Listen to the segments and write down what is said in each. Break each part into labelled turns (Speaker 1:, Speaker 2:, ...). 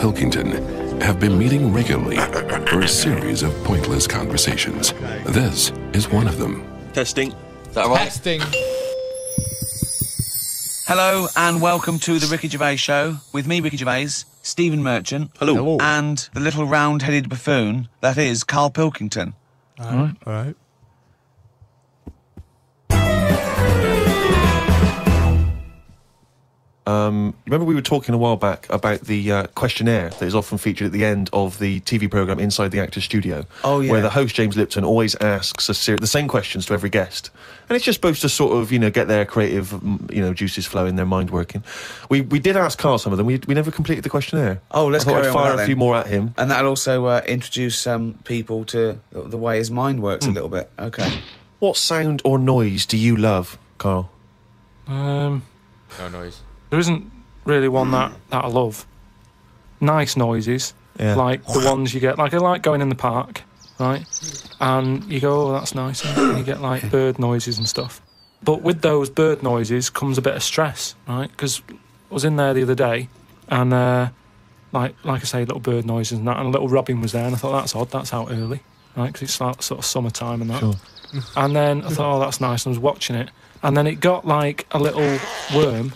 Speaker 1: Pilkington have been meeting regularly for a series of pointless conversations. This is one of them.
Speaker 2: Testing. Is that right?
Speaker 3: Testing.
Speaker 4: Hello and welcome to the Ricky Gervais Show with me, Ricky Gervais, Stephen Merchant.
Speaker 2: Hello.
Speaker 4: And the little round-headed buffoon, that is Carl Pilkington.
Speaker 3: All right.
Speaker 5: Remember we were talking a while back about the questionnaire that is often featured at the end of the TV programme Inside the Actors Studio?
Speaker 4: Oh, yeah.
Speaker 5: Where the host, James Lipton, always asks the same questions to every guest. And it's just supposed to sort of, get their creative, juices flowing, their mind working. We did ask Carl some of them. We never completed the questionnaire.
Speaker 4: Oh, let's
Speaker 5: I thought
Speaker 4: carry
Speaker 5: I'd
Speaker 4: on with
Speaker 5: fire
Speaker 4: that
Speaker 5: a few
Speaker 4: then.
Speaker 5: more at him.
Speaker 4: And that'll also introduce people to the way his mind works a little bit. Okay.
Speaker 5: What sound or noise do you love, Carl?
Speaker 6: No
Speaker 2: noise.
Speaker 6: There isn't really one that I love. Nice noises, like the ones you get. Like I like going in the park, right? And you go, oh, that's nice. And you get like bird noises and stuff. But with those bird noises comes a bit of stress, right? Because I was in there the other day, and like I say, little bird noises and that, and a little robin was there, and I thought that's odd. That's out early, right? Because it's like sort of summertime and that.
Speaker 5: Sure.
Speaker 6: And then I thought, oh, that's nice. And I was watching it, and then it got like a little worm.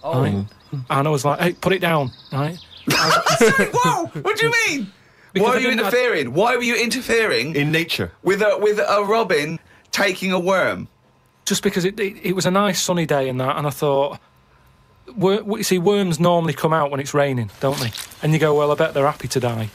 Speaker 6: Right? And I was like, hey, put it down, right?
Speaker 4: Sorry, whoa! What do you mean?
Speaker 6: Because
Speaker 4: Why
Speaker 6: I
Speaker 4: are you
Speaker 6: didn't-
Speaker 4: interfering? Why were you interfering
Speaker 5: In nature.
Speaker 4: with a robin taking a worm?
Speaker 6: Just because it was a nice sunny day and that, and I thought, you see, worms normally come out when it's raining, don't they? And you go, well, I bet they're happy to die,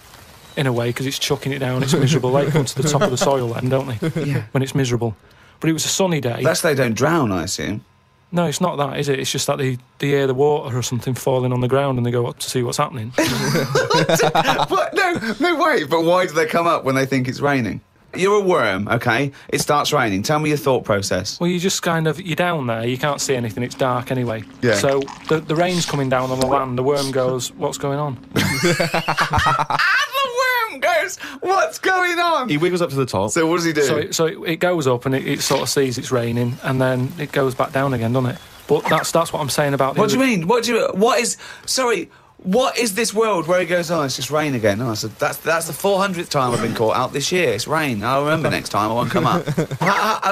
Speaker 6: in a way, because it's chucking it down, it's miserable. They come to the top of the soil then, don't they?
Speaker 4: Yeah.
Speaker 6: When it's miserable. But it was a sunny day.
Speaker 4: That's they don't drown, I assume.
Speaker 6: No, it's not that, is it? It's just that they hear the water or something falling on the ground and they go up to see what's happening.
Speaker 4: What? No way. But why do they come up when they think it's raining? You're a worm, okay? It starts raining. Tell me your thought process.
Speaker 6: Well, you just you're down there, you can't see anything, it's dark anyway.
Speaker 4: Yeah.
Speaker 6: So the rain's coming down on the land, the worm goes, what's going on?
Speaker 4: The worm goes, what's going on?
Speaker 5: He wiggles up to the top.
Speaker 4: So what does he do?
Speaker 6: So it goes up and it sort of sees it's raining, and then it goes back down again, doesn't it? But that's what I'm saying about the
Speaker 4: What do you mean? What is this world where he goes, oh, it's just rain again? Oh, so that's the 400th time I've been caught out this year. It's rain. I'll remember next time I won't come up.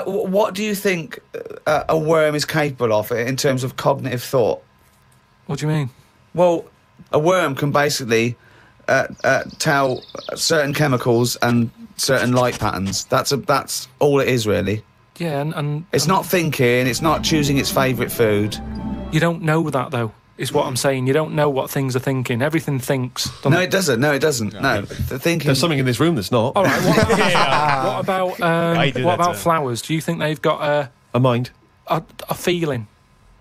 Speaker 4: What do you think a worm is capable of in terms of cognitive thought?
Speaker 6: What do you mean?
Speaker 4: Well, a worm can basically tell certain chemicals and certain light patterns. That's all it is, really.
Speaker 6: Yeah, and
Speaker 4: It's not thinking. It's not choosing its favourite food.
Speaker 6: you don't know that, though, is what I'm saying. You don't know what things are thinking. Everything thinks.
Speaker 4: No, it doesn't. No, it doesn't. No, the thinking.
Speaker 5: There's something in this room that's not.
Speaker 6: All right, what about flowers? Do you think they've got
Speaker 5: A mind.
Speaker 6: a feeling?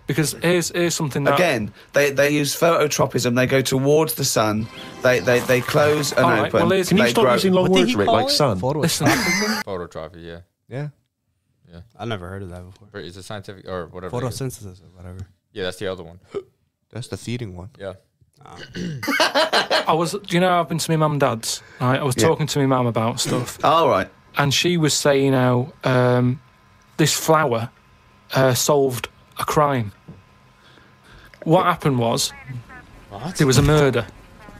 Speaker 6: Because here's something that...
Speaker 4: Again, they use phototropism. They go towards the sun. They close and
Speaker 6: All right,
Speaker 4: open.
Speaker 6: well, here's-
Speaker 5: Can you
Speaker 4: they
Speaker 5: stop
Speaker 4: grow.
Speaker 5: using long
Speaker 3: What did
Speaker 5: words,
Speaker 3: he
Speaker 5: Rick,
Speaker 3: call
Speaker 5: like
Speaker 3: it?
Speaker 5: sun?
Speaker 6: Listen,
Speaker 2: Phototrophy, yeah.
Speaker 3: Yeah.
Speaker 2: Yeah.
Speaker 3: I never heard of that before.
Speaker 2: Or is it scientific or whatever?
Speaker 3: Photosynthesis or whatever.
Speaker 2: Yeah, that's the other one.
Speaker 3: That's the feeding one.
Speaker 2: Yeah.
Speaker 6: I've been to my mum and dad's, right? I was talking to my mum about stuff,
Speaker 4: All right.
Speaker 6: and she was saying how this flower solved a crime. What happened was there was a murder,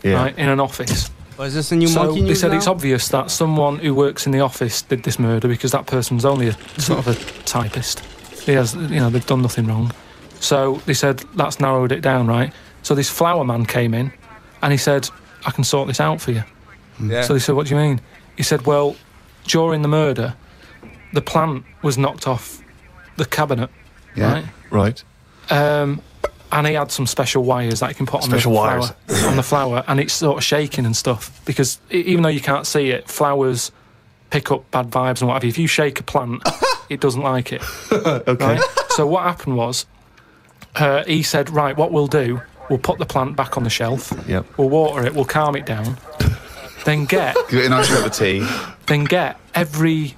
Speaker 6: right, in an office.
Speaker 3: Is this a new
Speaker 6: So
Speaker 3: monkey
Speaker 6: they
Speaker 3: news
Speaker 6: said
Speaker 3: now?
Speaker 6: it's obvious that someone who works in the office did this murder because that person's only a sort of a typist. He has, they've done nothing wrong. So they said, that's narrowed it down, right? So this flower man came in and he said, I can sort this out for you.
Speaker 3: Yeah.
Speaker 6: So they said, what do you mean? He said, well, during the murder, the plant was knocked off the cabinet,
Speaker 4: Yeah.
Speaker 5: Right.
Speaker 6: and he had some special wires that you can put on
Speaker 5: Special
Speaker 6: the
Speaker 5: wires.
Speaker 6: flower, on the flower, and it's sort of shaking and stuff because even though you can't see it, flowers pick up bad vibes and what have you. If you shake a plant, it doesn't like it.
Speaker 5: Okay.
Speaker 6: Right? So what happened was, he said, right, what we'll do, we'll put the plant back on the shelf.
Speaker 5: Yep.
Speaker 6: We'll water it. We'll calm it down. Then get
Speaker 4: Give it a nice cup of tea.
Speaker 6: every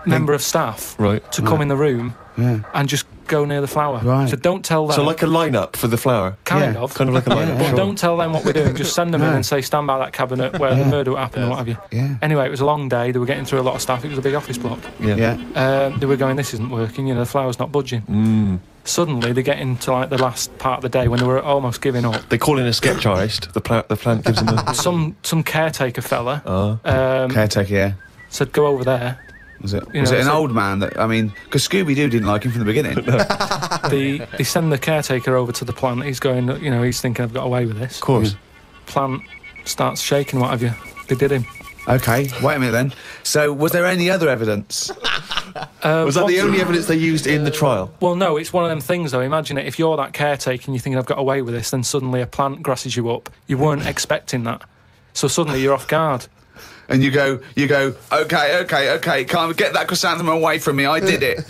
Speaker 6: member of staff
Speaker 5: Right.
Speaker 6: to come in the room
Speaker 4: Yeah.
Speaker 6: and just go near the flower.
Speaker 4: Right.
Speaker 6: So don't tell them.
Speaker 5: So like a lineup for the flower.
Speaker 6: kind
Speaker 4: Yeah.
Speaker 6: of.
Speaker 5: Kind of like a lineup.
Speaker 6: But
Speaker 5: Sure.
Speaker 6: don't tell them what we're doing. Just send them in and say, stand by that cabinet where the murder happened or what have you.
Speaker 4: Yeah.
Speaker 6: Anyway, it was a long day. They were getting through a lot of stuff. It was a big office block.
Speaker 5: Yeah.
Speaker 4: Yeah.
Speaker 6: They were going, this isn't working. The flower's not budging. suddenly they get into like the last part of the day when they were almost giving up.
Speaker 5: They call in a sketch artist. The plant gives them a...
Speaker 6: Some caretaker fella
Speaker 4: Caretaker, yeah.
Speaker 6: said, go over there.
Speaker 4: Was it
Speaker 6: You
Speaker 4: was
Speaker 6: know,
Speaker 4: it an
Speaker 6: so-
Speaker 4: old man that, I mean, because Scooby-Doo didn't like him from the beginning.
Speaker 6: They send the caretaker over to the plant. He's going, you know, he's thinking, I've got away with this.
Speaker 5: Of course.
Speaker 6: Plant starts shaking, what have you. They did him.
Speaker 4: Okay, wait a minute then. So, was there any other evidence?
Speaker 5: Was that the
Speaker 6: Once-
Speaker 5: only evidence they used in the trial?
Speaker 6: Well, no, it's one of them things, though. Imagine it, if you're that caretaker and you're thinking, I've got away with this, then suddenly a plant grasses you up. You weren't expecting that. So suddenly you're off guard.
Speaker 4: And you go, okay, can't get that chrysanthemum away from me, I did it.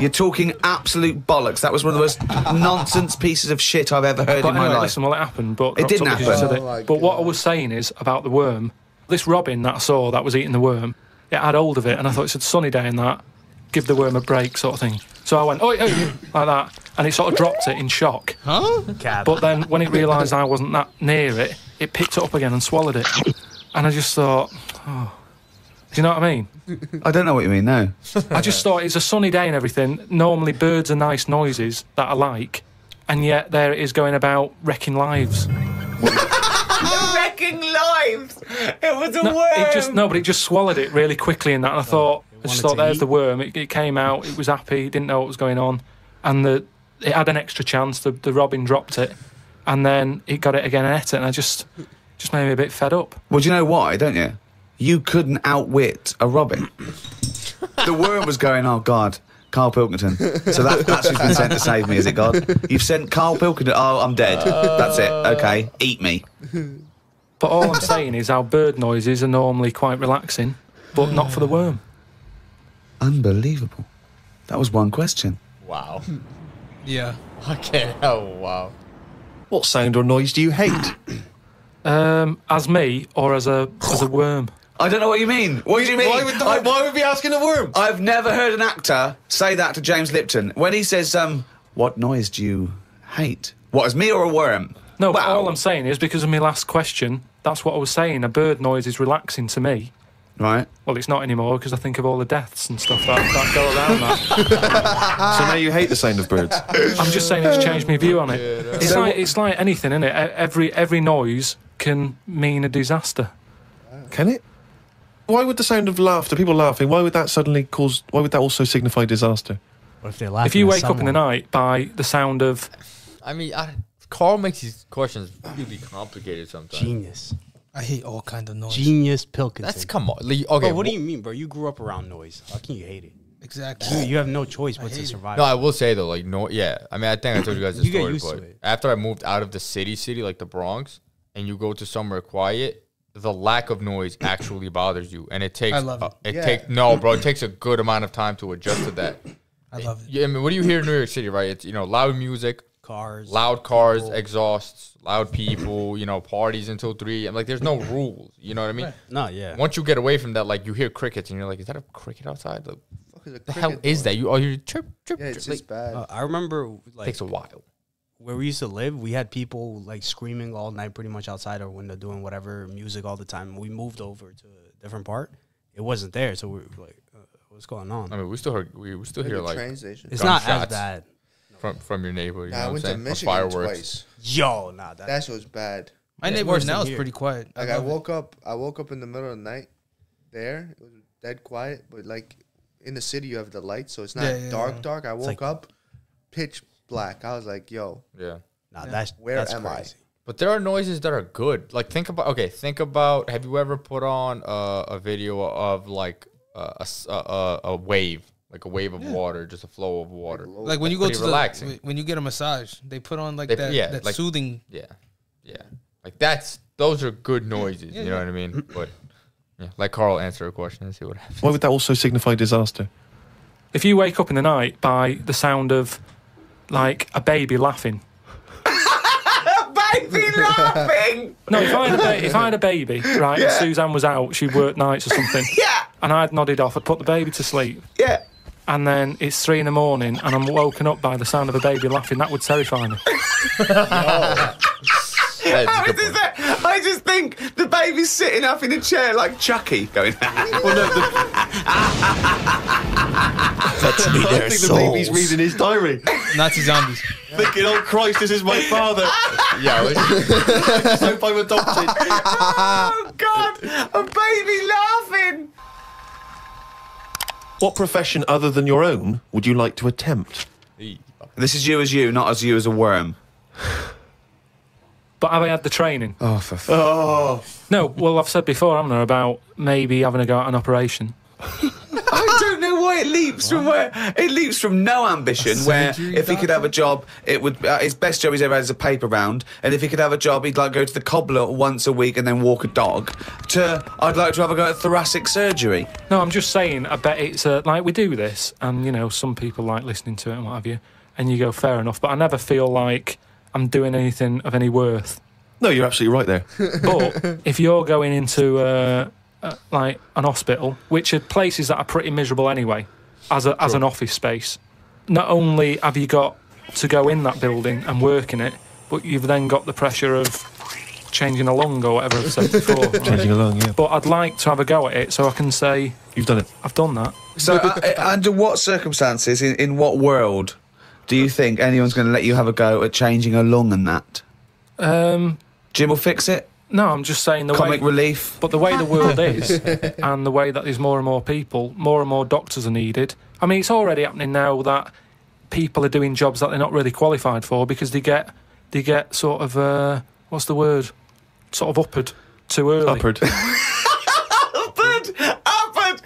Speaker 4: You're talking absolute bollocks. That was one of the most nonsense pieces of shit I've ever heard
Speaker 6: But
Speaker 4: in my
Speaker 6: anyway,
Speaker 4: life.
Speaker 6: listen, well, it happened, but...
Speaker 4: It didn't
Speaker 6: because you
Speaker 4: happen.
Speaker 6: said it.
Speaker 7: Oh, my
Speaker 6: But what I
Speaker 7: God.
Speaker 6: was saying is, about the worm, this robin that I saw that was eating the worm, it had hold of it, and I thought it's a sunny day and that, give the worm a break sort of thing. So I went, oi, like that, and it sort of dropped it in shock. But then when it realised I wasn't that near it, it picked it up again and swallowed it. And I just thought, oh... Do you know what I mean?
Speaker 4: I don't know what you mean, no.
Speaker 6: I just thought it's a sunny day and everything. Normally birds are nice noises that I like, and yet there it is going about wrecking lives.
Speaker 4: Wrecking lives! It was a
Speaker 6: But it just swallowed it really quickly in that, and I just thought, there's the worm. It came out, it was happy, it didn't know what was going on, and it had an extra chance. The robin dropped it, and then it got it again and ate it, and I just made me a bit fed up.
Speaker 4: Well, do you know why, don't you? You couldn't outwit a robin. The worm was going, oh, God, Carl Pilkington. So that's who's been sent to save me, is it, God? You've sent Carl Pilkington. Oh, I'm dead. That's it. Okay, eat me.
Speaker 6: But all I'm saying is our bird noises are normally quite relaxing, but not for the worm.
Speaker 4: Unbelievable. That was one question.
Speaker 2: Wow.
Speaker 7: Yeah.
Speaker 2: Okay. Oh, wow.
Speaker 5: What sound or noise do you hate?
Speaker 6: As me or as a worm?
Speaker 4: I don't know what you mean. What do you mean?
Speaker 5: Why would we be asking a worm?
Speaker 4: I've never heard an actor say that to James Lipton. When he says, what noise do you hate? What, as me or a worm?
Speaker 6: No, but
Speaker 4: Wow.
Speaker 6: all I'm saying is because of my last question, that's what I was saying. A bird noise is relaxing to me.
Speaker 4: Right.
Speaker 6: Well, it's not anymore because I think of all the deaths and stuff that go around that.
Speaker 5: So now you hate the sound of birds.
Speaker 6: I'm just saying it's changed my view on it. It's like anything, isn't it? Every noise can mean a disaster.
Speaker 5: Can it? Why would the sound of laughter, people laughing, why would that also signify disaster?
Speaker 8: Or if they're laughing
Speaker 6: If you
Speaker 8: at
Speaker 6: wake up in the
Speaker 8: someone.
Speaker 6: night by the sound of...
Speaker 2: I mean, Carl makes these questions really complicated sometimes.
Speaker 8: Genius.
Speaker 7: I hate all kind of noise.
Speaker 8: Genius Pilkington.
Speaker 2: That's come on. Okay.
Speaker 8: Bro, what do you mean, bro? You grew up around noise. How can you hate it?
Speaker 7: Exactly.
Speaker 8: You have no choice but to
Speaker 7: hate it.
Speaker 8: survive.
Speaker 2: No, I will say though, like no, yeah. I mean, I think I told you guys the
Speaker 8: You get
Speaker 2: story,
Speaker 8: used
Speaker 2: but
Speaker 8: to it.
Speaker 2: after I moved out of the city, like the Bronx, and you go to somewhere quiet, the lack of noise actually bothers you, and it takes.
Speaker 7: I love it.
Speaker 2: It takes a good amount of time to adjust to that.
Speaker 7: I love it.
Speaker 2: Yeah, I mean, what do you hear in New York City, right? It's loud music,
Speaker 8: Cars.
Speaker 2: loud cars, exhausts, loud people, parties until 3. I'm like, there's no rules. You know what I mean?
Speaker 8: No, yeah.
Speaker 2: Once you get away from that, like you hear crickets, and you're like, is that a cricket outside? Like, the hell
Speaker 7: cricket
Speaker 2: is that? You chirp, chirp.
Speaker 7: Yeah, it's
Speaker 2: chirp.
Speaker 7: just bad.
Speaker 8: I remember,
Speaker 2: Like,
Speaker 8: like,
Speaker 2: takes a while.
Speaker 8: where we used to live, we had people, like, screaming all night pretty much outside our window doing whatever music all the time. We moved over to a different part. It wasn't there, so we were like, what's going on?
Speaker 2: I mean, we still hear like
Speaker 7: train station.
Speaker 8: It's not as
Speaker 2: gunshots.
Speaker 8: bad.
Speaker 2: from your neighbor. You
Speaker 7: Nah,
Speaker 2: know
Speaker 7: I
Speaker 2: what
Speaker 7: went
Speaker 2: I'm
Speaker 7: to
Speaker 2: saying? Or
Speaker 7: Michigan
Speaker 2: fireworks.
Speaker 7: twice.
Speaker 8: Yo, nah,
Speaker 7: That shit was bad.
Speaker 8: Yeah,
Speaker 7: My
Speaker 8: it's
Speaker 7: neighborhood
Speaker 8: worse
Speaker 7: now
Speaker 8: than
Speaker 7: is
Speaker 8: here.
Speaker 7: pretty quiet.
Speaker 9: Like I
Speaker 7: love it.
Speaker 9: woke up in the middle of the night. There, it was dead quiet. But like in the city, you have the lights, so it's not
Speaker 7: Yeah,
Speaker 9: dark.
Speaker 7: yeah.
Speaker 9: Dark. I woke
Speaker 8: like-
Speaker 9: up, pitch black. I was like, yo,
Speaker 2: Yeah.
Speaker 8: Nah,
Speaker 7: Yeah.
Speaker 8: that's
Speaker 9: Where
Speaker 8: that's
Speaker 9: am I?
Speaker 8: crazy.
Speaker 2: But there are noises that are good. Like think about. Have you ever put on a video of like a wave, like a wave of water, just a flow of water?
Speaker 7: Like when you go
Speaker 2: Pretty
Speaker 7: to
Speaker 2: relaxing.
Speaker 7: when you get a massage, they put on like
Speaker 2: They-
Speaker 7: that,
Speaker 2: yeah,
Speaker 7: that
Speaker 2: like-
Speaker 7: soothing.
Speaker 2: Yeah, yeah. Like those are good noises.
Speaker 7: Yeah,
Speaker 2: you know
Speaker 7: yeah.
Speaker 2: what I mean? But yeah, like Carl, answer a question and see what happens.
Speaker 5: Why would that also signify disaster?
Speaker 6: If you wake up in the night by the sound of, like, a baby laughing.
Speaker 4: Baby laughing!
Speaker 6: No, if I had a baby, right, and Suzanne was out, she worked nights or something,
Speaker 4: Yeah,
Speaker 6: and I'd nodded off, I'd put the baby to sleep,
Speaker 4: yeah.
Speaker 6: and then it's 3 a.m. and I'm woken up by the sound of a baby laughing, that would terrify me.
Speaker 2: That's a
Speaker 4: How
Speaker 2: good
Speaker 4: is
Speaker 2: point.
Speaker 4: that? I just think the baby's sitting up in a chair like Chucky, going.
Speaker 5: Well, no,
Speaker 3: Fetch me
Speaker 5: I
Speaker 3: their
Speaker 5: think the baby's
Speaker 3: souls.
Speaker 5: reading his diary,
Speaker 7: Nazi zombies.
Speaker 5: thinking, "Oh Christ, this is my father."
Speaker 2: Yeah.
Speaker 5: I just hope I'm adopted.
Speaker 4: Oh God, a baby laughing.
Speaker 5: What profession other than your own would you like to attempt?
Speaker 4: This is you as you, not as you as a worm.
Speaker 6: But have I had the training?
Speaker 4: Oh, for
Speaker 5: Oh,
Speaker 6: No, well, I've said before, haven't I, about maybe having to go out an operation.
Speaker 4: I don't know why it leaps from where it leaps from no ambition. Where if he could have a job, it would his best job he's ever had is a paper round, and if he could have a job, he'd like go to the cobbler once a week and then walk a dog. To I'd like to have a go at thoracic surgery.
Speaker 6: No, I'm just saying, I bet it's like we do this, and you know, some people like listening to it and what have you, and you go, fair enough, but I never feel like I'm doing anything of any worth.
Speaker 5: no, you're absolutely right there.
Speaker 6: But if you're going into like an hospital, which are places that are pretty miserable anyway, as an office space, not only have you got to go in that building and work in it, but you've then got the pressure of changing a lung or whatever I've said before. right?
Speaker 5: Changing along, yeah.
Speaker 6: But I'd like to have a go at it so I can say
Speaker 5: You've done it.
Speaker 6: I've done that.
Speaker 4: So, under what circumstances, in what world, do you think anyone's going to let you have a go at changing a lung and that? Jim will fix it.
Speaker 6: No, I'm just saying the
Speaker 4: Comic
Speaker 6: way.
Speaker 4: relief.
Speaker 6: But the way the world is, and the way that there's more and more people, more and more doctors are needed. I mean, it's already happening now that people are doing jobs that they're not really qualified for because they get sort of what's the word? Sort of uppered too early.
Speaker 5: Upward.
Speaker 4: Upward!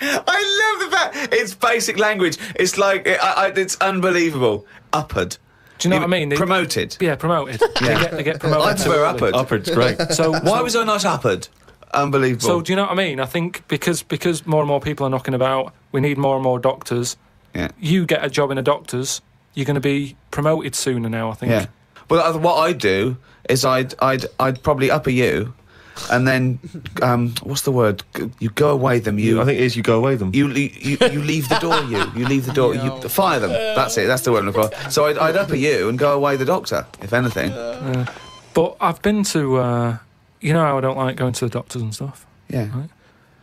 Speaker 4: I love the fact it's basic language. It's like it's unbelievable. Upward.
Speaker 6: Do you know what I mean?
Speaker 4: Promoted.
Speaker 6: Yeah, promoted. They get promoted.
Speaker 4: I prefer
Speaker 6: too early.
Speaker 4: upward.
Speaker 5: Upward's great.
Speaker 6: So
Speaker 4: Why was there not upward? Unbelievable.
Speaker 6: So do you know what I mean? I think because more and more people are knocking about, we need more and more doctors.
Speaker 4: Yeah.
Speaker 6: You get a job in a doctor's, you're going to be promoted sooner now, I think.
Speaker 4: Yeah. Well, what I'd do is I'd probably upper you, and then what's the word? You go away them.
Speaker 5: I think it is you go away them.
Speaker 4: You leave the door. You leave the door. You fire them. That's it. That's the word I'm looking for. So I'd upper you and go away the doctor, if anything.
Speaker 6: But I've been to, you know how I don't like going to the doctors and stuff.
Speaker 4: Yeah.
Speaker 6: Right?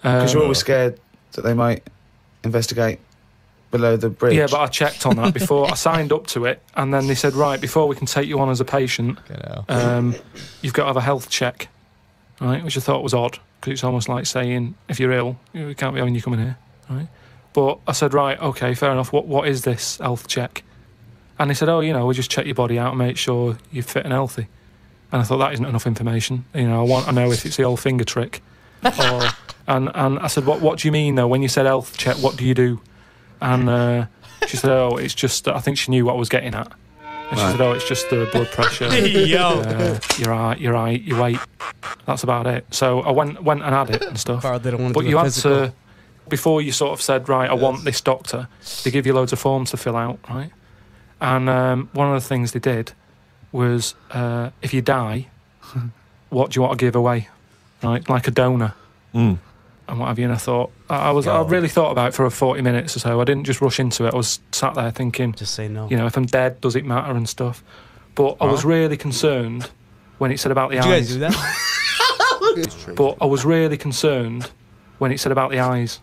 Speaker 4: Because you're always scared that they might investigate below the bridge.
Speaker 6: Yeah, but I checked on that before. I signed up to it, and then they said, right, before we can take you on as a patient, you've got to have a health check, right? Which I thought was odd, because it's almost like saying, if you're ill, we can't be having you coming here, right? But I said, right, okay, fair enough. What is this health check? And they said, oh, you know, we'll just check your body out and make sure you're fit and healthy. And I thought, that isn't enough information. You know, I want to know if it's the old finger trick. And I said, what do you mean, though? When you said health check, what do you do? And she said, oh, it's just, I think she knew what I was getting at. And she said, oh, it's just the blood pressure, your height, your weight. That's about it. So I went and had it and stuff. But you had to, before you sort of said, right, I want this doctor, they give you loads of forms to fill out, right? And one of the things they did was, if you die, what do you want to give away? Right? Like a donor. And what have you, and I thought I really thought about it for 40 minutes or so. I didn't just rush into it. I was sat there thinking,
Speaker 8: just say no.
Speaker 6: You know, if I'm dead, does it matter and stuff? But I was really concerned when it said about the eyes.
Speaker 8: Did you guys do that?
Speaker 6: But I was really concerned when it said about the eyes.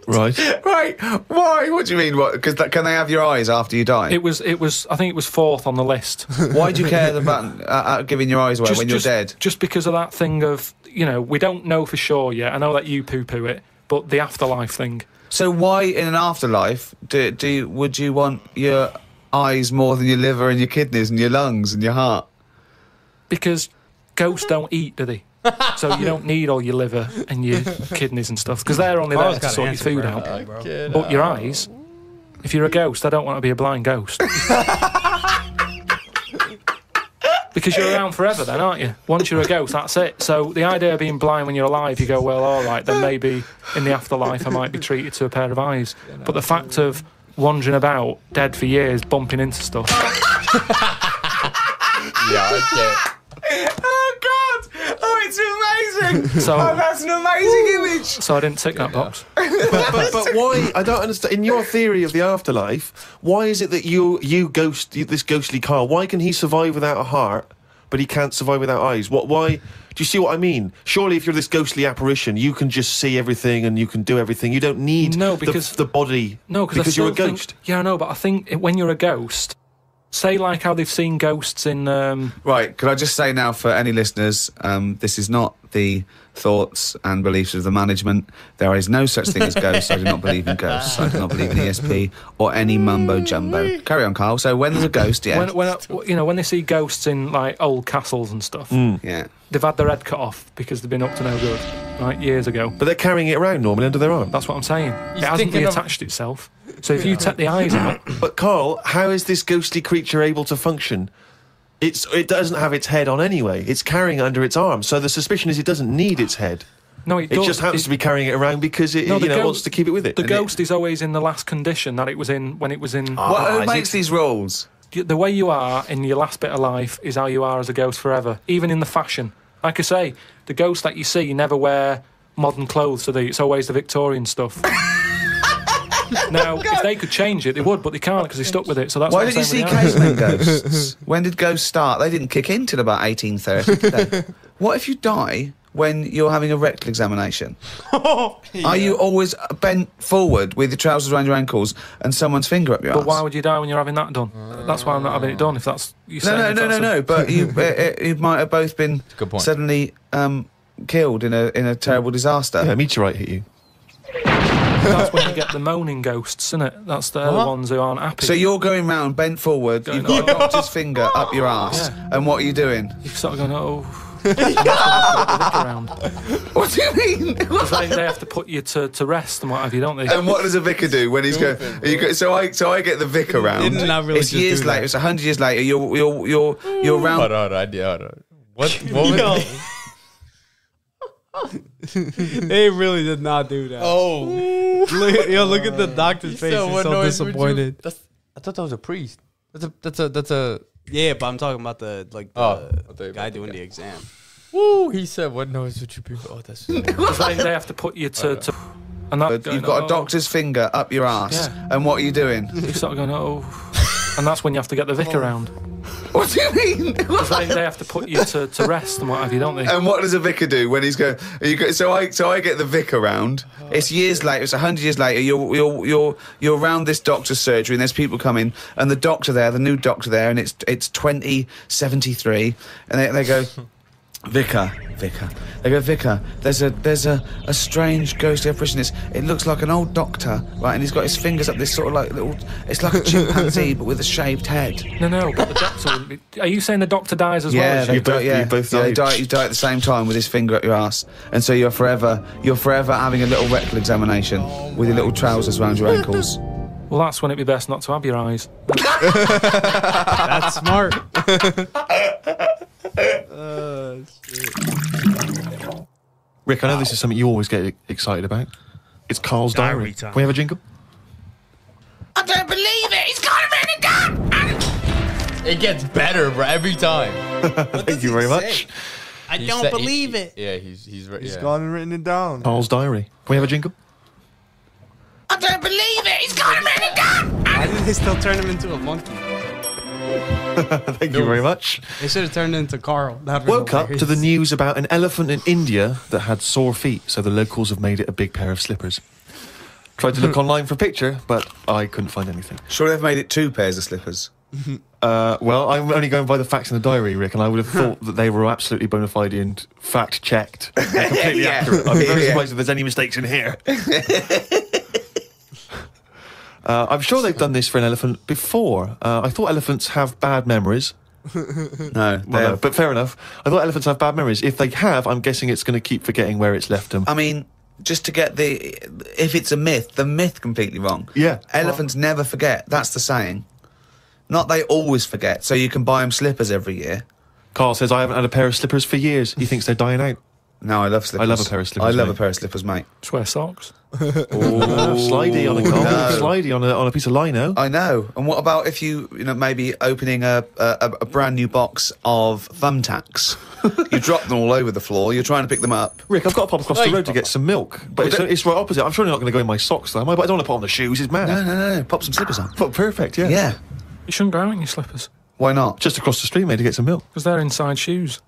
Speaker 5: Right.
Speaker 4: Right. Why? What do you mean? What? Because can they have your eyes after you die?
Speaker 6: It was. I think it was fourth on the list.
Speaker 4: Why do you care about giving your eyes away when you're dead?
Speaker 6: Just because of that thing of, you know, we don't know for sure yet. I know that you poo-poo it, but the afterlife thing.
Speaker 4: So why in an afterlife would you want your eyes more than your liver and your kidneys and your lungs and your heart?
Speaker 6: Because ghosts don't eat, do they? So you don't need all your liver and your kidneys and stuff, because they're only there to sort your food out. But your eyes, if you're a ghost, I don't want to be a blind ghost. Because you're around forever then, aren't you? Once you're a ghost, that's it. So the idea of being blind when you're alive, you go, well, all right, then maybe in the afterlife I might be treated to a pair of eyes. But the fact of wandering about, dead for years, bumping into stuff.
Speaker 4: Oh God! Oh, it's amazing!
Speaker 6: So,
Speaker 4: that's an amazing image.
Speaker 6: So I didn't tick that box.
Speaker 5: But why? I don't understand. In your theory of the afterlife, why is it that this ghostly Carl, why can he survive without a heart, but he can't survive without eyes. Why? Do you see what I mean? Surely, if you're this ghostly apparition, you can just see everything and you can do everything. You don't need the body.
Speaker 6: No,
Speaker 5: because you're a ghost.
Speaker 6: Yeah, I know, but I think when you're a ghost, say like how they've seen ghosts in.
Speaker 4: Right, could I just say now for any listeners, this is not the thoughts and beliefs of the management. There is no such thing as ghosts. I do not believe in ghosts. I do not believe in ESP or any mumbo jumbo. Carry on, Carl. So when there's a ghost, yeah.
Speaker 6: When they see ghosts in like old castles and stuff,
Speaker 4: yeah,
Speaker 6: they've had their head cut off because they've been up to no good, right, years ago.
Speaker 5: But they're carrying it around normally under their arm.
Speaker 6: That's what I'm saying. It hasn't reattached itself. So if you take the eyes out...
Speaker 5: But Carl, how is this ghostly creature able to function? It doesn't have its head on anyway. It's carrying it under its arm. So the suspicion is it doesn't need its head.
Speaker 6: No, it does.
Speaker 5: Just happens to be carrying it around because it wants to keep it with it.
Speaker 6: The ghost is always in the last condition that it was in when it was in...
Speaker 4: Who makes these rules?
Speaker 6: The way you are in your last bit of life is how you are as a ghost forever, even in the fashion. Like I say, the ghosts that you see never wear modern clothes, so it's always the Victorian stuff. Now, if they could change it, they would, but they can't because they're stuck with it. So that's
Speaker 4: why did you see caveman ghosts? When did ghosts start? They didn't kick in till about 1830, did they? What if you die when you're having a rectal examination? Are you always bent forward with your trousers around your ankles and someone's finger up your arse?
Speaker 6: But why would you die when you're having that done? That's why I'm not having it done. If that's
Speaker 4: no. But you might have both been suddenly killed in a terrible disaster.
Speaker 5: Yeah, a meteorite hit you.
Speaker 6: That's when you get the moaning ghosts, isn't it? That's the ones who aren't happy.
Speaker 4: So you're going round, bent forward, you've got a doctor's finger up your arse, and what are you doing?
Speaker 6: You're sort of going, around.
Speaker 4: What do you mean?
Speaker 6: Because they have to put you to rest and what have you, don't they?
Speaker 4: And what does a vicar do when he's going? So I get the vicar round. It's years later. It's 100 years later. You're round.
Speaker 2: Hold on. What was
Speaker 8: They really did not do that.
Speaker 2: Oh,
Speaker 8: look at the doctor's face. He's so disappointed.
Speaker 2: I thought that was a priest. That's a.
Speaker 8: Yeah, but I'm talking about the guy doing the exam.
Speaker 2: Woo! He said, "What noise would you people?" Oh, that's.
Speaker 6: Because they have to put you to. And that
Speaker 4: you've got a doctor's finger up your arse, and what are you doing?
Speaker 6: You're sort of going, and that's when you have to get the vicar round.
Speaker 4: What do you mean?
Speaker 6: Because they have to put you to rest and what have you, don't they?
Speaker 4: And what does a vicar do when he's going? So I get the vicar round. It's years later. It's 100 years later. You're around this doctor's surgery, and there's people coming, and the doctor there, the new doctor there, and it's 2073, and they go. Vicar. They go, Vicar, there's a strange ghostly apparition. It looks like an old doctor, right? And he's got his fingers up this sort of like little... It's like a chimpanzee, but with a shaved head.
Speaker 6: No, but the doctor wouldn't be... Are you saying the doctor dies as well?
Speaker 4: You both die. You die at the same time with his finger up your ass. And so you're forever having a little rectal examination with your little trousers around your ankles.
Speaker 6: Well, that's when it'd be best not to have your eyes.
Speaker 8: That's smart.
Speaker 5: Rick, I know this is something you always get excited about. It's Carl's diary. Can we have a jingle?
Speaker 4: I don't believe it. He's got it written down.
Speaker 2: It gets better every time.
Speaker 5: Thank you very much.
Speaker 8: I don't believe it.
Speaker 2: Yeah, he's
Speaker 3: gone and written it down.
Speaker 5: Carl's diary. Can we have a jingle?
Speaker 4: I don't believe it. He's got it written down.
Speaker 8: Why did they still turn him into a monkey?
Speaker 5: Thank you very much.
Speaker 8: They should have turned it into Carl.
Speaker 5: Woke up to the news about an elephant in India that had sore feet, so the locals have made it a big pair of slippers. Tried to look online for a picture, but I couldn't find anything.
Speaker 4: Sure, they've made it 2 pairs of slippers.
Speaker 5: Well, I'm only going by the facts in the diary, Rick, and I would have thought that they were absolutely bona fide and fact-checked and completely accurate. I'm very surprised if there's any mistakes in here. I'm sure they've done this for an elephant before. I thought elephants have bad memories.
Speaker 4: No,
Speaker 5: but fair enough. I thought elephants have bad memories. If they have, I'm guessing it's going to keep forgetting where it's left them.
Speaker 4: I mean, just to get if it's a myth, the myth completely wrong.
Speaker 5: Yeah.
Speaker 4: Elephants never forget. That's the saying. Not they always forget, so you can buy them slippers every year.
Speaker 5: Carl says, I haven't had a pair of slippers for years. He thinks they're dying out.
Speaker 4: No, I love slippers.
Speaker 5: I love a pair of slippers.
Speaker 4: I love a pair of slippers, mate.
Speaker 6: Just wear socks.
Speaker 5: Slidey on a goal, slidey on a piece of lino.
Speaker 4: I know. And what about if you maybe opening a brand new box of thumbtacks? You drop them all over the floor. You're trying to pick them up.
Speaker 5: Rick, I've got to pop across the road to get some milk, but it's right opposite. I'm surely not going to go in my socks, though, am I? But I don't want to put on the shoes. It's mad.
Speaker 4: No. Pop some slippers on.
Speaker 5: Perfect. Yeah.
Speaker 4: Yeah.
Speaker 6: You shouldn't go out in your slippers.
Speaker 4: Why not?
Speaker 5: Just across the street, mate, to get some milk.
Speaker 6: Because they're inside shoes.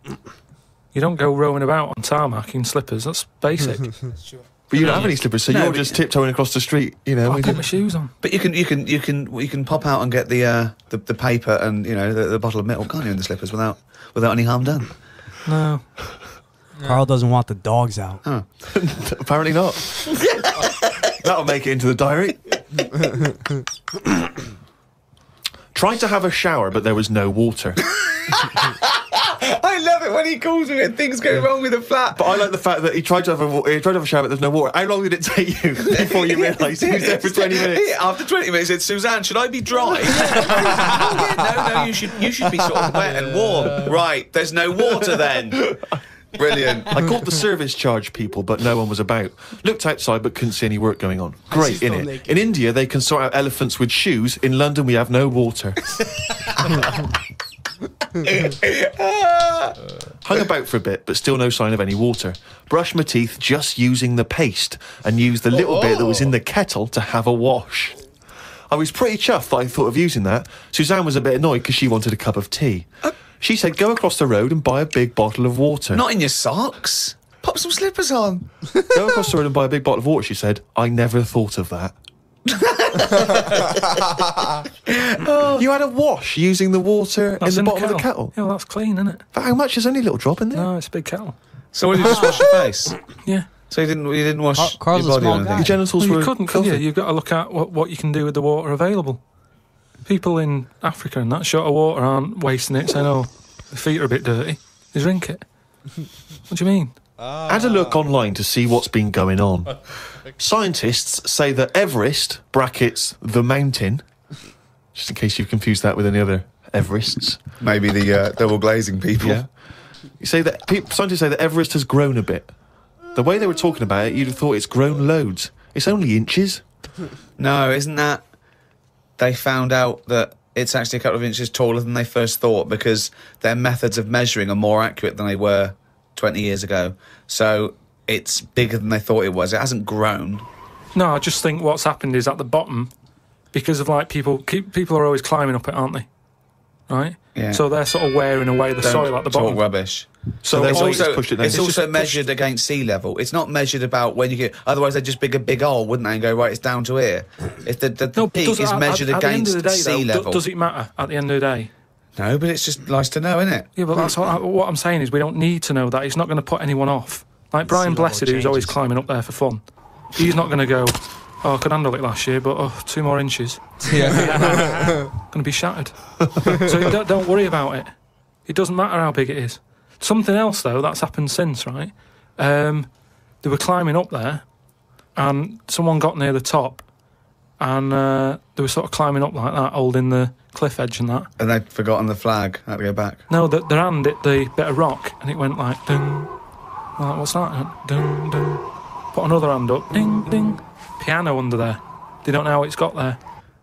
Speaker 6: You don't go roaming about on tarmac in slippers. That's basic.
Speaker 5: But you don't have any slippers, so you're just tiptoeing across the street, you know.
Speaker 6: I put my shoes on.
Speaker 4: But you can pop out and get the paper and the bottle of milk, can't you, in the slippers without any harm done?
Speaker 6: No.
Speaker 8: Carl doesn't want the dogs out.
Speaker 5: Apparently not. That'll make it into the diary. Tried to have a shower, but there was no water.
Speaker 4: I love it when he calls me and things go wrong with the flat.
Speaker 5: But I like the fact that he tried to have a shower, but there's no water. How long did it take you before you realised he was there for 20 minutes?
Speaker 4: After 20 minutes, he said, Suzanne, should I be dry? No, you should be sort of wet and warm. Right, there's no water then. Brilliant.
Speaker 5: I called the service charge people, but no one was about. Looked outside, but couldn't see any work going on. Great, innit?
Speaker 8: naked.
Speaker 5: In India, they can sort out elephants with shoes. In London, we have no water. Hung about for a bit, but still no sign of any water. Brushed my teeth just using the paste and used the little bit that was in the kettle to have a wash. I was pretty chuffed that I thought of using that. Suzanne was a bit annoyed because she wanted a cup of tea. She said, go across the road and buy a big bottle of water.
Speaker 4: Not in your socks. Pop some slippers on.
Speaker 5: Go across the road and buy a big bottle of water, she said. I never thought of that. You had a wash using the water in the bottom of the kettle.
Speaker 6: Yeah, well, that's clean, isn't it?
Speaker 5: But how much? There's only a little drop in there.
Speaker 6: No, it's a big kettle.
Speaker 4: So what, did you just wash your face?
Speaker 6: Yeah.
Speaker 4: So you didn't wash
Speaker 8: Carl's
Speaker 4: your
Speaker 8: a
Speaker 4: body
Speaker 8: small
Speaker 4: or anything?
Speaker 8: guy.
Speaker 5: Your genitals
Speaker 6: Well,
Speaker 5: were
Speaker 6: you couldn't, could you?
Speaker 5: filthy.
Speaker 6: You've got to look at what you can do with the water available. People in Africa and that short of water aren't wasting it, saying, oh, the feet are a bit dirty. They drink it. What do you mean?
Speaker 5: Had a look online to see what's been going on. Scientists say that Everest, brackets, the mountain, just in case you've confused that with any other Everests.
Speaker 4: Maybe the double glazing people.
Speaker 5: Yeah. You say that scientists say that Everest has grown a bit. The way they were talking about it, you'd have thought it's grown loads. It's only inches.
Speaker 4: No, isn't that... They found out that it's actually a couple of inches taller than they first thought because their methods of measuring are more accurate than they were 20 years ago. So it's bigger than they thought it was. It hasn't grown.
Speaker 6: No, I just think what's happened is at the bottom, because of like people are always climbing up it, aren't they? Right?
Speaker 4: Yeah.
Speaker 6: So they're sort of wearing away the soil at the bottom.
Speaker 4: Talk rubbish.
Speaker 6: So
Speaker 5: their
Speaker 6: it's
Speaker 5: weight has
Speaker 6: also,
Speaker 5: pushed it down.
Speaker 4: It's
Speaker 6: It's
Speaker 4: also
Speaker 6: just
Speaker 4: measured against sea level. It's not measured about when you get... Otherwise, they'd just dig a big hole, wouldn't they, and go, right, it's down to here. If the
Speaker 6: no,
Speaker 4: peak
Speaker 6: does it-
Speaker 4: is measured
Speaker 6: at the end
Speaker 4: against
Speaker 6: of the day,
Speaker 4: sea
Speaker 6: though,
Speaker 4: level...
Speaker 6: does it matter at the end of the day?
Speaker 4: No, but it's just nice to know, isn't it?
Speaker 6: Yeah, but that's what I'm saying is we don't need to know that. It's not going to put anyone off. Like Brian
Speaker 8: level
Speaker 6: Blessed, who's always
Speaker 8: changes.
Speaker 6: climbing up there for fun. He's not going to go, oh, I could handle it last year, but 2 more inches. Going to be shattered. So don't worry about it. It doesn't matter how big it is. Something else, though, that's happened since, right? They were climbing up there, and someone got near the top, and they were sort of climbing up like that, holding the cliff edge and that.
Speaker 4: And they'd forgotten the flag. Had to go back.
Speaker 6: No, their hand hit the bit of rock, and it went like, ding. Like, what's that? Ding, ding. Put another hand up, ding, ding. Piano under there. They don't know how it's got there.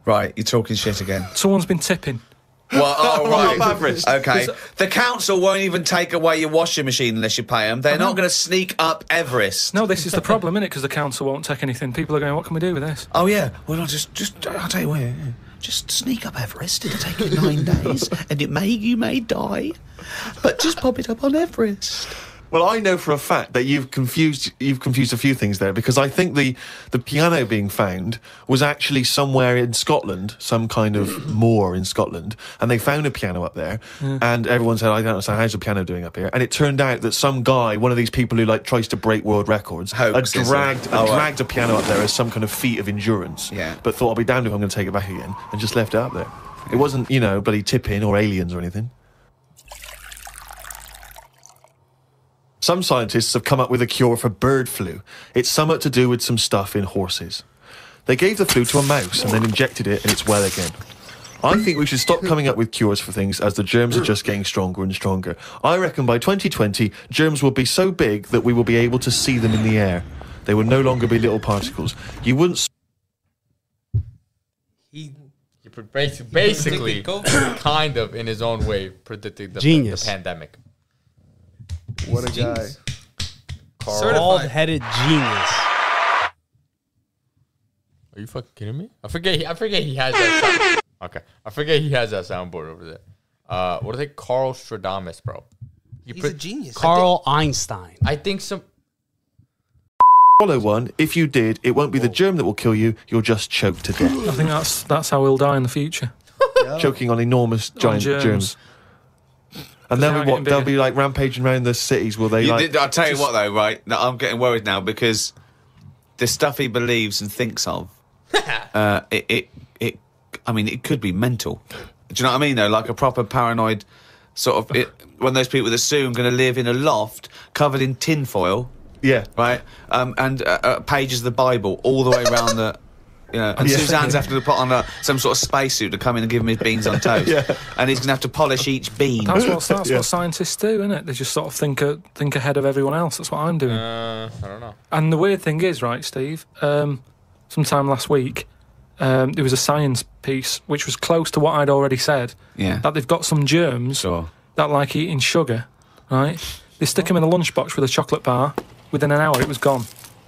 Speaker 4: Right, you're talking shit again.
Speaker 6: Someone's been tipping.
Speaker 4: Well, oh, right.
Speaker 5: Up Everest.
Speaker 4: Okay. The council won't even take away your washing machine unless you pay them. They're not going to sneak up Everest.
Speaker 6: No, this is the problem, innit? Because the council won't take anything. People are going, what can we do with this?
Speaker 4: Oh, yeah. Well, I'll tell you what. Yeah. Just sneak up Everest. It'll take you 9 days, and you may die. But just pop it up on Everest.
Speaker 5: Well, I know for a fact that you've confused a few things there, because I think the piano being found was actually somewhere in Scotland, some kind of moor in Scotland, and they found a piano up there, and everyone said, I don't understand, how's the piano doing up here? And it turned out that some guy, one of these people who like tries to break world records, had dragged a piano up there as some kind of feat of endurance, but thought, I'll be damned if I'm going to take it back again, and just left it up there. It wasn't, bloody tipping or aliens or anything. Some scientists have come up with a cure for bird flu. It's somewhat to do with some stuff in horses. They gave the flu to a mouse and then injected it and it's well again. I think we should stop coming up with cures for things as the germs are just getting stronger and stronger. I reckon by 2020, germs will be so big that we will be able to see them in the air. They will no longer be little particles. You wouldn't...
Speaker 2: Basically, kind of in his own way, predicted the pandemic.
Speaker 9: What a guy.
Speaker 8: Bald-headed genius.
Speaker 2: Are you fucking kidding me? I forget he has that sound. Okay. I forget he has that soundboard over there. What are they? Carl Stradamus, bro.
Speaker 7: He's a genius.
Speaker 8: Carl Einstein.
Speaker 2: I think some.
Speaker 5: Follow one. If you did, it won't be the germ that will kill you. You'll just choke to death.
Speaker 6: I think that's how we'll die in the future.
Speaker 5: Choking on enormous giant germs. And then they'll be like rampaging around the cities. Will they?
Speaker 4: I'll tell you what, though, right? No, I'm getting worried now because the stuff he believes and thinks of, I mean, it could be mental. Do you know what I mean? Though, like a proper paranoid sort of one of those people that soon going to live in a loft covered in tinfoil.
Speaker 5: Yeah.
Speaker 4: Right. And pages of the Bible all the way around the. You know, and Suzanne's having to put on some sort of spacesuit to come in and give him his beans on toast. And he's going to have to polish each bean.
Speaker 6: That's what scientists do, isn't it? They just sort of think ahead of everyone else. That's what I'm doing.
Speaker 2: I don't know.
Speaker 6: And the weird thing is, right, Steve, sometime last week, there was a science piece which was close to what I'd already said.
Speaker 4: Yeah.
Speaker 6: That they've got some germs that like eating sugar, right? They stick them in a lunchbox with a chocolate bar. Within an hour, it was gone.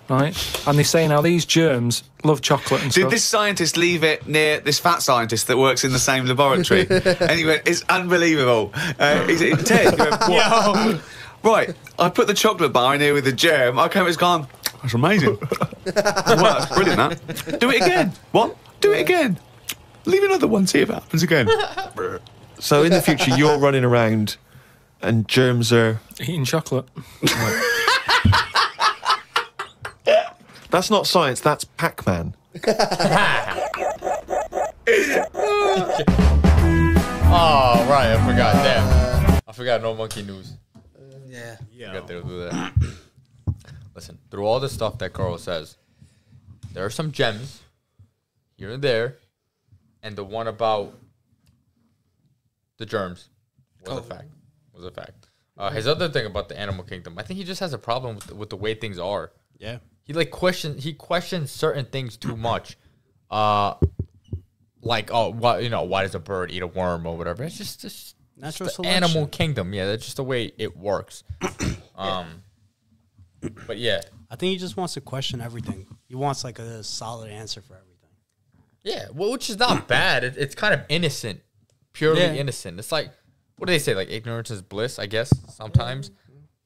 Speaker 6: Right, and they say now these germs love chocolate and stuff.
Speaker 4: Did this scientist leave it near this fat scientist that works in the same laboratory? And he went, "It's unbelievable." He's Ted. He went, "What?" Right, I put the chocolate bar in here with the germ. I came, it's gone. That's amazing. Well, that's brilliant. That. Do it again. What? Do it again. Leave another one. See if it happens again.
Speaker 5: So in the future, you're running around, and germs are
Speaker 6: eating chocolate.
Speaker 5: That's not science, that's Pac-Man.
Speaker 2: Oh, right, I forgot. Damn. I forgot no monkey news.
Speaker 7: Yeah.
Speaker 2: I forgot they'll do that. Listen, through all the stuff that Carl says, there are some gems here and there, and the one about the germs was a fact. Was a fact. His other thing about the animal kingdom, I think he just has a problem with the way things are.
Speaker 8: Yeah.
Speaker 2: He questions certain things too much. Like, why does a bird eat a worm or whatever? It's just
Speaker 8: natural
Speaker 2: the
Speaker 8: selection.
Speaker 2: Animal kingdom. Yeah, that's just the way it works. But yeah,
Speaker 8: I think he just wants to question everything. He wants like a solid answer for everything.
Speaker 2: Yeah, well, which is not bad. It's kind of innocent, purely innocent. It's like, what do they say? Like, ignorance is bliss, I guess, sometimes.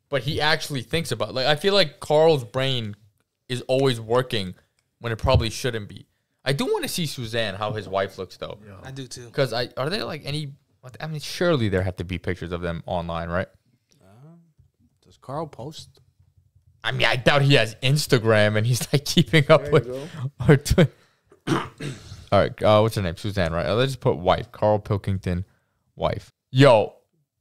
Speaker 2: But he actually thinks about, like, I feel like Carl's brain is always working when it probably shouldn't be. I do want to see Suzanne, how his wife looks, though.
Speaker 7: Yeah. I do, too.
Speaker 2: Because are there, like, any... I mean, surely there have to be pictures of them online, right?
Speaker 8: Does Carl post?
Speaker 2: I mean, I doubt he has Instagram and he's, like, keeping up with... All right, what's her name? Suzanne, right? Let's just put wife. Carl Pilkington, wife. Yo.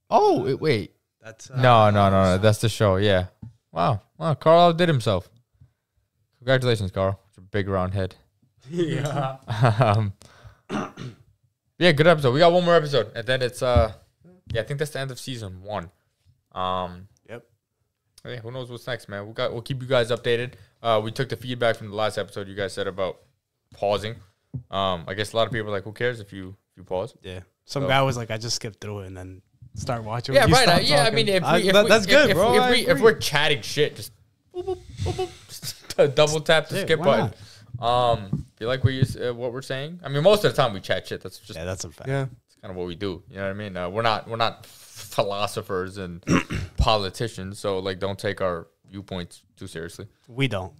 Speaker 2: Oh, wait.
Speaker 8: That's
Speaker 2: No. That's the show, yeah. Wow, Carl outdid himself. Congratulations, Carl. It's a big round head.
Speaker 8: Yeah.
Speaker 2: Yeah, good episode. We got one more episode, and then it's I think that's the end of season 1.
Speaker 8: Yep.
Speaker 2: Hey, who knows what's next, man? We'll keep you guys updated. We took the feedback from the last episode you guys said about pausing. I guess a lot of people are like, who cares if you pause?
Speaker 8: Yeah. Some guy was like, I just skipped through it and then start watching.
Speaker 2: Yeah, right. I mean,
Speaker 8: that's good, bro.
Speaker 2: If we're chatting shit, just boop, boop, boop, boop, just double tap the skip button. Feel like what we're saying. I mean, most of the time we chat shit. That's just
Speaker 8: that's a fact.
Speaker 5: Yeah,
Speaker 2: it's kind of what we do. You know what I mean? We're not philosophers and politicians, so like, don't take our viewpoints too seriously.
Speaker 8: We don't.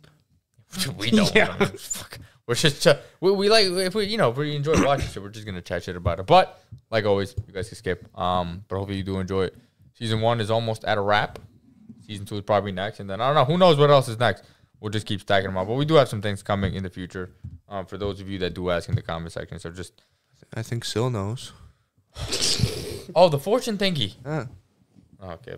Speaker 2: We don't. Yeah. I mean, fuck. We're just we like, if we enjoy watching shit, we're just gonna chat shit about it. But like always, you guys can skip. But hopefully you do enjoy it. Season 1 is almost at a wrap. Season 2 is probably next, and then I don't know. Who knows what else is next? We'll just keep stacking them up. But we do have some things coming in the future. For those of you that do ask in the comment section, so just
Speaker 3: I think Sil knows.
Speaker 2: Oh, the fortune thingy.
Speaker 3: Yeah.
Speaker 2: Okay.